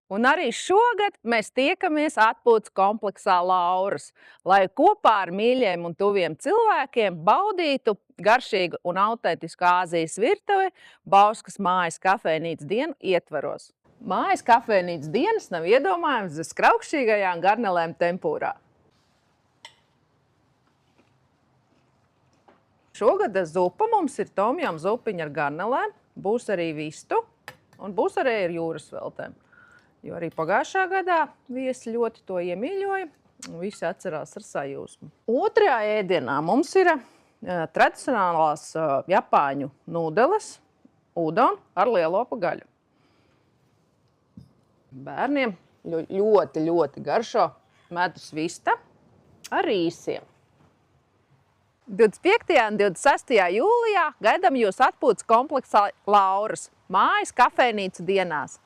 Un arī šogad mēs tiekamies atpūtas kompleksā Lauras, lai kopā ar mīļiem un tuviem cilvēkiem baudītu garšīgu un autentisku Āzijas virtuvi Bauskas mājas kafejnīcas dienu ietvaros. Mājas kafejnīcas dienas nav iedomājams bez kraukšķīgajām garnelēm tempūrā. Šogad zupa mums ir tomjam zupiņa ar garnelēm, būs arī vistu un būs arī ar jūras veltēm. Jo arī pagājušā gadā viesi ļoti to iemīļoja un visi atcerās ar sajūsmu. Otrajā ēdienā mums ir tradicionālās japāņu nūdeles, udon ar lielopu gaļu. Bērniem ļoti garšo medus vista ar rīsiem. 25. un 26. jūlijā gaidām jūs atpūtas kompleksā Lauras mājas kafejnīcu dienās.